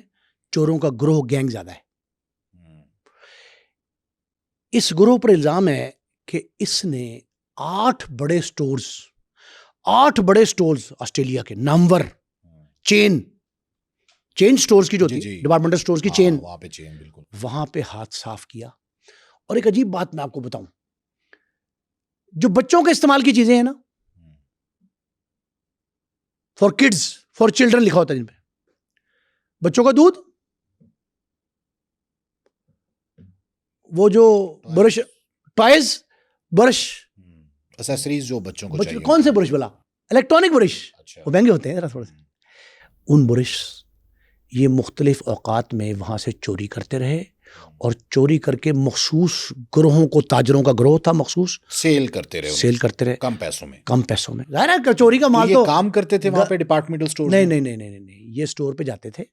چوروں کا گروہ گینگ زیادہ ہے. اس گروہ پر الزام ہے کہ اس نے 8 بڑے سٹورز آسٹریلیا کے نامور چین سٹورز کی جو تھی, ڈپارٹمنٹل سٹورز کی چین, وہاں پہ ہاتھ صاف کیا. اور ایک عجیب بات میں آپ کو بتاؤں, جو بچوں کے استعمال کی چیزیں ہیں نا, فار کڈز, فار چلڈرن لکھا ہوتا ہے جن پہ, بچوں کا دودھ, وہ جو برش, ٹوائز, برش, ایسیسریز جو بچوں کو چاہیے. کون سے برش بلا, الیکٹرانک برش, وہ مہنگے ہوتے ہیں ذرا تھوڑے سے. ان برش یہ مختلف اوقات میں وہاں سے چوری کرتے رہے, اور چوری کر کے مخصوص گروہوں کو, تاجروں کا گروہ تھا مخصوص, سیل کرتے رہے کم پیسوں میں. ظاہر ہے چوری کا مال تو کام کرتے تھے وہاں پہ ڈپارٹمنٹل سٹور. نہیں, یہ سٹور پہ جاتے تھے.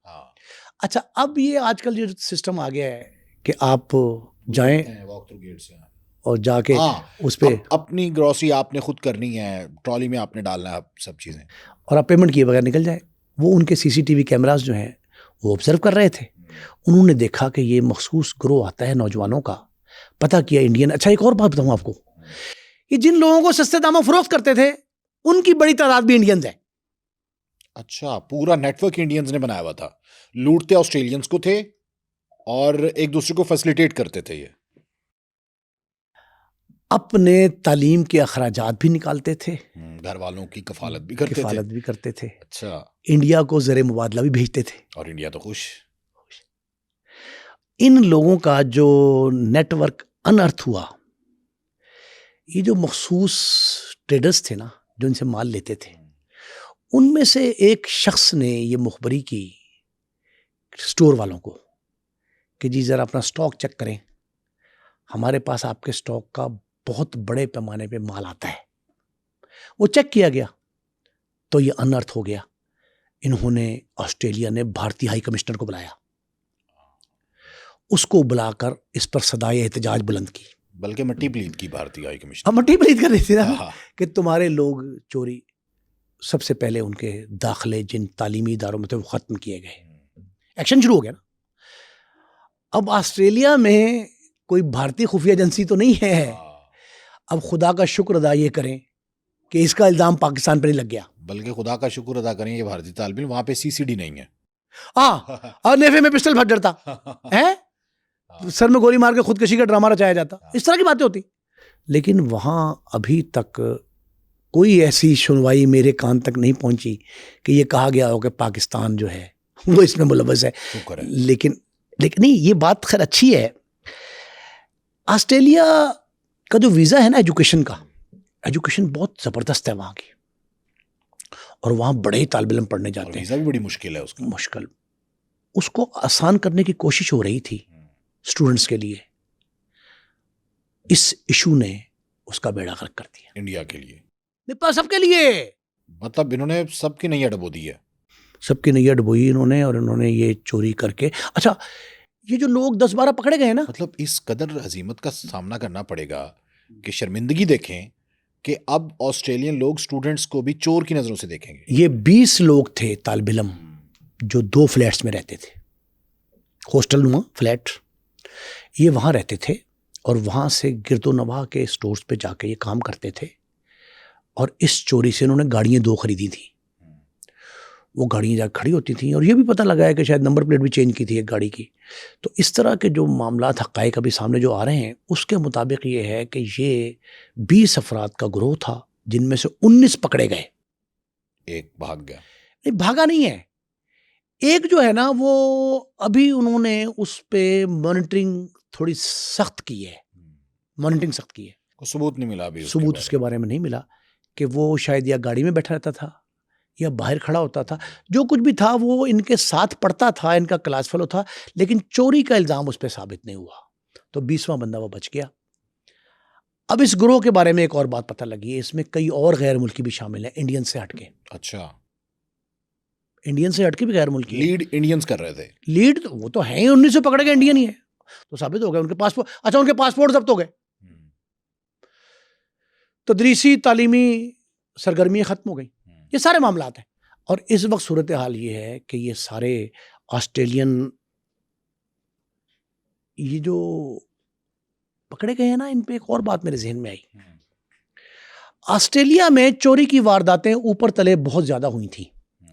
اچھا, اب یہ آج کل جو سسٹم آ گیا ہے کہ آپ جائیں اور جا کے اس پہ اپنی گروسری آپ نے خود کرنی ہے, ٹرالی میں آپ نے ڈالنا ہے سب چیزیں, اور آپ پیمنٹ کیے بغیر نکل جائے. وہ ان کے CCTV کیمراز جو ہیں وہ آبزرو کر رہے تھے. انہوں نے دیکھا کہ یہ مخصوص گروہ آتا ہے نوجوانوں کا, پتہ کیا انڈین. اچھا, ایک اور بات بتاؤں آپ کو, یہ جن لوگوں کو سستے داموں فروخت کرتے تھے ان کی بڑی تعداد بھی انڈینز ہے. اچھا, پورا نیٹ ورک انڈینز نے بنایا ہوا تھا, لوٹتے آسٹریلینز کو تھے اور ایک دوسرے کو فیسلیٹیٹ کرتے تھے. یہ اپنے تعلیم کے اخراجات بھی نکالتے تھے, گھر والوں کی کفالت بھی کرتے تھے. اچھا, انڈیا کو زر مبادلہ بھی بھیجتے تھے, اور انڈیا تو خوش. ان لوگوں کا جو نیٹ ورک انرتھ ہوا, یہ جو مخصوص ٹریڈرز تھے نا جو ان سے مال لیتے تھے, ان میں سے ایک شخص نے یہ مخبری کی سٹور والوں کو کہ جی ذرا اپنا سٹاک چیک کریں, ہمارے پاس آپ کے سٹاک کا بہت بڑے پیمانے پہ مال آتا ہے. وہ چیک کیا گیا تو یہ انرتھ ہو گیا. انہوں نے آسٹریلیا نے بھارتی ہائی کمشنر کو بلایا, اس کو بلا کر اس پر صدائے احتجاج بلند کی, بلکہ مٹی پلید کی بھارتی ہائی کمیشن. ہم مٹی پلید کر رہی تھی نا ہاں. کہ تمہارے لوگ چوری, سب سے پہلے ان کے داخلے جن تعلیمی اداروں میں تھے وہ ختم کیے گئے, ایکشن شروع ہو گیا نا. اب آسٹریلیا میں کوئی بھارتی خفیہ ایجنسی تو نہیں ہے, اب خدا کا شکر ادا یہ کریں کہ اس کا الزام پاکستان پہ نہیں لگ گیا. بلکہ خدا کا شکر ادا کریں یہ بھارتی طالب علم, وہاں پہ CCD نہیں ہے. ہاں, اور نیفے میں پسٹل پھٹ ڈرتا ہے, سر میں گولی مار کے خودکشی کا ڈرامہ رچایا جاتا, اس طرح کی باتیں ہوتی. لیکن وہاں ابھی تک کوئی ایسی سنوائی میرے کان تک نہیں پہنچی کہ یہ کہا گیا ہو کہ پاکستان جو ہے وہ اس میں ملوث ہے. لیکن نہیں, یہ بات خیر اچھی ہے. آسٹریلیا کا جو ویزا ہے نا ایجوکیشن کا, ایجوکیشن بہت زبردست ہے وہاں کی, اور وہاں بڑے طالب علم پڑھنے جاتے ہیں. ویزا بھی بڑی مشکل ہے اس کا. مشکل, اس کو آسان کرنے کی کوشش ہو رہی تھی اسٹوڈنٹس کے لیے. اس ایشو نے اس کا بیڑا غرق کر دیا انڈیا کے لیے, سب کے لیے. مطلب انہوں نے سب کی نیا ڈبو دی ہے. سب کی نیا ڈبوئی انہوں نے, اور انہوں نے یہ چوری کر کے. اچھا, یہ جو لوگ 10-12 پکڑے گئے نا, مطلب اس قدر عظیمت کا سامنا کرنا پڑے گا کہ شرمندگی دیکھیں کہ اب آسٹریلین لوگ سٹوڈنٹس کو بھی چور کی نظروں سے دیکھیں گے. یہ 20 لوگ تھے طالب علم جو 2 فلیٹس میں رہتے تھے, ہاسٹل نما فلیٹ, یہ وہاں رہتے تھے اور وہاں سے گرد و نواح کے اسٹورز پہ جا کے یہ کام کرتے تھے. اور اس چوری سے انہوں نے گاڑیاں 2 خریدی تھیں. وہ گاڑیاں جا کھڑی ہوتی تھیں, اور یہ بھی پتہ لگا ہے کہ شاید نمبر پلیٹ بھی چینج کی تھی ایک گاڑی کی. تو اس طرح کے جو معاملات حقائق ابھی سامنے جو آ رہے ہیں, اس کے مطابق یہ ہے کہ یہ 20 افراد کا گروہ تھا, جن میں سے 19 پکڑے گئے. ایک بھاگ گیا. نہیں, بھاگا نہیں ہے. ایک جو ہے نا وہ ابھی انہوں نے اس پہ مانیٹرنگ تھوڑی سخت کی ہے, مانیٹرنگ سخت کی ہے. کوئی ثبوت نہیں ملا ابھی, ثبوت اس کے بارے میں نہیں ملا کہ وہ شاید یا گاڑی میں بیٹھا رہتا تھا یا باہر کھڑا ہوتا تھا. جو کچھ بھی تھا وہ ان کے ساتھ پڑھتا تھا, ان کا کلاس فیلو تھا, لیکن چوری کا الزام اس پہ ثابت نہیں ہوا. تو 20واں بندہ وہ بچ گیا. اب اس گروہ کے بارے میں ایک اور بات پتہ لگی ہے, اس میں کئی اور غیر ملکی بھی شامل ہیں, انڈین سے ہٹ کے. اچھا, انڈین سے ہٹ کے بھی غیر ملکی. لیڈ انڈینز کر رہے تھے. لیڈ وہ تو ہیں, 19 سے پکڑے گئے انڈین ہی ہے, تو ثابت ہو گیا ان کے پاسپورٹ. اچھا, ان کے پاسپورٹ ضبط ہو گئے, تدریسی تعلیمی سرگرمیاں ختم ہو گئی. یہ سارے معاملات ہیں. اور اس وقت صورتحال یہ ہے کہ یہ سارے آسٹریلین یہ جو پکڑے گئے ہیں نا, ان پہ ایک اور بات میرے ذہن میں آئی. آسٹریلیا میں چوری کی وارداتیں اوپر تلے بہت زیادہ ہوئی تھیں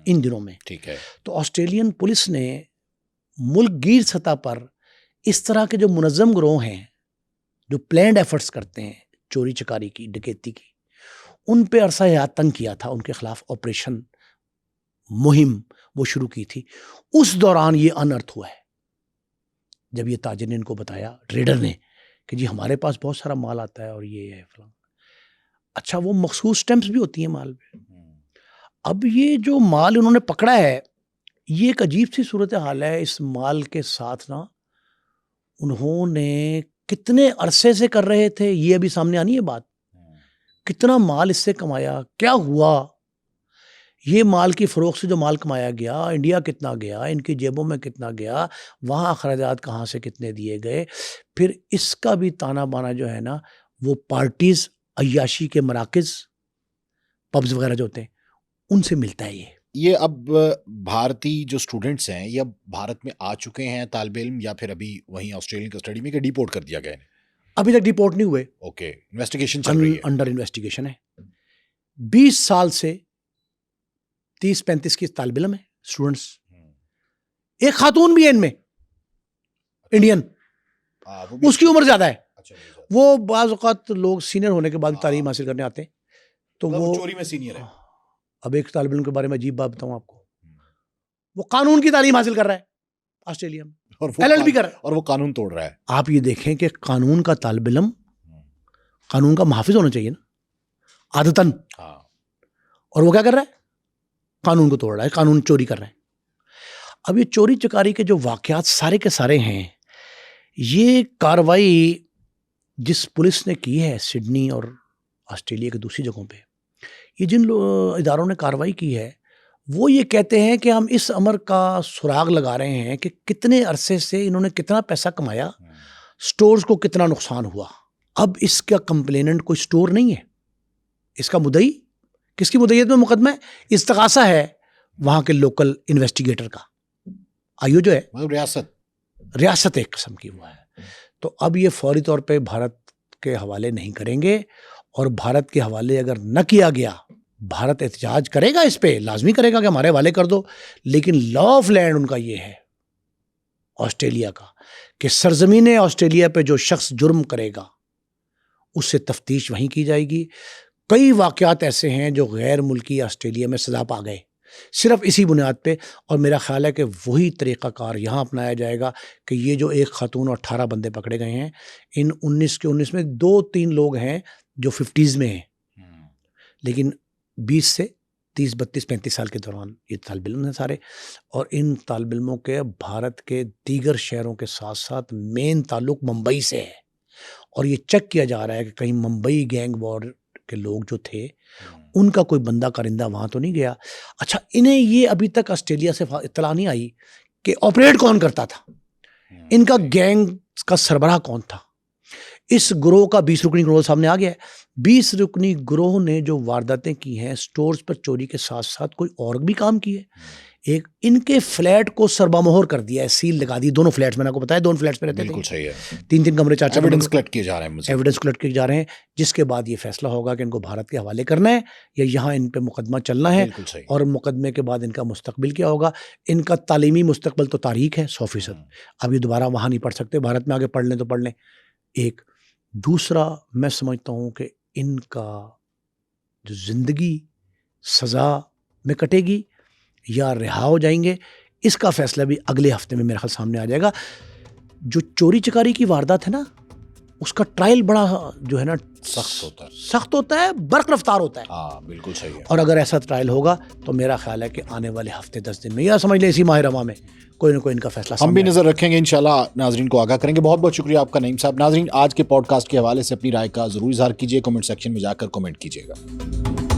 ان دنوں میں. ٹھیک ہے. تو آسٹریلین پولیس نے ملک گیر سطح پر اس طرح کے جو منظم گروہ ہیں, جو پلینڈ ایفرٹس کرتے ہیں چوری چکاری کی, ڈکیتی کی, ان پہ عرصہ حیات تنگ کیا تھا. ان کے خلاف آپریشن مہم وہ شروع کی تھی. اس دوران یہ انرتھ ہوا ہے جب یہ تاجر نے ان کو بتایا, ٹریڈر نے, کہ جی ہمارے پاس بہت سارا مال آتا ہے اور یہ ہے فلاں. اچھا, وہ مخصوص سٹیمپس بھی ہوتی ہیں مال پہ. اب یہ جو مال انہوں نے پکڑا ہے, یہ ایک عجیب سی صورتحال ہے. اس مال کے ساتھ نا انہوں نے کتنے عرصے سے کر رہے تھے, یہ ابھی سامنے آنی ہے بات. کتنا مال اس سے کمایا, کیا ہوا, یہ مال کی فروخت سے جو مال کمایا گیا, انڈیا کتنا گیا, ان کی جیبوں میں کتنا گیا, وہاں اخراجات کہاں سے کتنے دیے گئے. پھر اس کا بھی تانا بانا جو ہے نا, وہ پارٹیز, عیاشی کے مراکز, پبز وغیرہ جو ہوتے ہیں, ان سے ملتا ہے. یہ اب بھارتی جو اسٹوڈنٹس ہیں یہ اب بھارت میں آ چکے ہیں طالب علم, یا پھر ابھی وہیں آسٹریلین کسٹڈی میں کہ ڈیپورٹ کر دیا گیا ہے؟ ابھی تک ڈیپورٹ نہیں ہوئے. اوکے, انویسٹیگیشن چل رہی ہے, انڈر انویسٹیگیشن ہے. 20 سال سے 30-35 کی طالب علم ہے, اسٹوڈنٹس. ایک خاتون بھی ہے ان میں, انڈین, اس کی عمر زیادہ ہے. وہ بعض اوقات لوگ سینئر ہونے کے بعد تعلیم حاصل کرنے آتے ہیں, تو وہ چوری میں سینئر ہے. اب ایک طالب علم کے بارے میں عجیب بات بتاؤں آپ کو, وہ قانون کی تعلیم حاصل کر رہا ہے آسٹریلیا میں, LLB کر رہا ہے, اور وہ قانون توڑ رہا ہے. آپ یہ دیکھیں کہ قانون کا طالب علم قانون کا محافظ ہونا چاہیے نا عادتاً, اور وہ کیا کر رہا ہے, قانون کو توڑ رہا ہے, قانون چوری کر رہا ہے. اب یہ چوری چکاری کے جو واقعات سارے کے سارے ہیں, یہ کاروائی جس پولیس نے کی ہے سڈنی اور آسٹریلیا کے دوسری جگہوں پہ, یہ جن اداروں نے کاروائی کی ہے وہ یہ کہتے ہیں کہ ہم اس امر کا سراغ لگا رہے ہیں کہ کتنے عرصے سے انہوں نے کتنا پیسہ کمایا، سٹورز کو کتنا نقصان ہوا۔ اب اس کا کمپلیننٹ کوئی سٹور نہیں ہے، اس کا مدعی کس کی مدعیت میں مقدمہ ہے؟ استغاثہ ہے وہاں کے لوکل انویسٹیگیٹر کا، آئیو جو ہے مطلب ریاست ایک قسم کی ہوا ہے۔ تو اب یہ فوری طور پہ بھارت کے حوالے نہیں کریں گے، اور بھارت کے حوالے اگر نہ کیا گیا، بھارت احتجاج کرے گا، اس پہ لازمی کرے گا کہ ہمارے حوالے کر دو، لیکن لا آف لینڈ ان کا یہ ہے آسٹریلیا کا کہ سرزمین آسٹریلیا پہ جو شخص جرم کرے گا اس سے تفتیش وہیں کی جائے گی۔ کئی واقعات ایسے ہیں جو غیر ملکی آسٹریلیا میں سزا پا گئے صرف اسی بنیاد پہ، اور میرا خیال ہے کہ وہی طریقہ کار یہاں اپنایا جائے گا کہ یہ جو ایک خاتون اور 18 بندے پکڑے گئے ہیں، ان 19 کے 19 میں 2-3 لوگ ہیں جو 50s میں ہیں، لیکن 20 سے 30 32 35 سال کے دوران یہ طالب علم ہیں سارے، اور ان طالب علموں کے بھارت کے دیگر شہروں کے ساتھ ساتھ مین تعلق ممبئی سے ہے، اور یہ چیک کیا جا رہا ہے کہ کہیں ممبئی گینگ وار کے لوگ جو تھے ان کا کوئی بندہ کرندہ وہاں تو نہیں گیا۔ اچھا، انہیں یہ ابھی تک آسٹریلیا سے اطلاع نہیں آئی کہ آپریٹ کون کرتا تھا، ان کا گینگ کا سربراہ کون تھا۔ اس گروہ کا 20 رکنی گروہ سامنے آ گیا ہے۔ 20 رکنی گروہ نے جو وارداتیں کی ہیں سٹورز پر چوری کے ساتھ ساتھ کوئی اور بھی کام کیے، ایک ان کے فلیٹ کو سربا مہر کر دیا ہے، سیل لگا دی، دونوں فلیٹس میں نے آپ کو بتایا 2 فلیٹس میں رہتے تھے، بالکل صحیح ہے، 3 کمرے 4 ایویڈنس کلیکٹ کیے جا رہے ہیں، ایویڈنس کلیکٹ کیے جا رہے ہیں، جس کے بعد یہ فیصلہ ہوگا کہ ان کو بھارت کے حوالے کرنا ہے یا یہاں ان پہ مقدمہ چلنا ہے، اور مقدمے کے بعد ان کا مستقبل کیا ہوگا۔ ان کا تعلیمی مستقبل تو تاریک ہے 100%، اب یہ دوبارہ وہاں نہیں پڑھ سکتے، بھارت میں آگے پڑھ لیں تو پڑھ لیں۔ ایک دوسرا میں سمجھتا ہوں کہ ان کا جو زندگی سزا میں کٹے گی یا رہا ہو جائیں گے، اس کا فیصلہ بھی اگلے ہفتے میں میرے خیال سامنے آ جائے گا۔ جو چوری چکاری کی واردات ہے نا، اس کا ٹرائل بڑا جو ہے نا سخت ہوتا ہے، برق رفتار ہوتا ہے۔ ہاں بالکل صحیح ہے، اور اگر ایسا ٹرائل ہوگا تو میرا خیال ہے کہ آنے والے ہفتے 10 دن میں یا سمجھ لیں اسی ماہ رواں میں کوئی نہ کوئی ان کا فیصلہ ہم بھی نظر رکھیں گے، انشاءاللہ ناظرین کو آگاہ کریں گے۔ بہت بہت شکریہ آپ کا نعیم صاحب۔ ناظرین، آج کے پوڈ کاسٹ کے حوالے سے اپنی رائے کا ضرور اظہار کیجیے، کمنٹ سیکشن میں جا کر کمنٹ کیجیے گا۔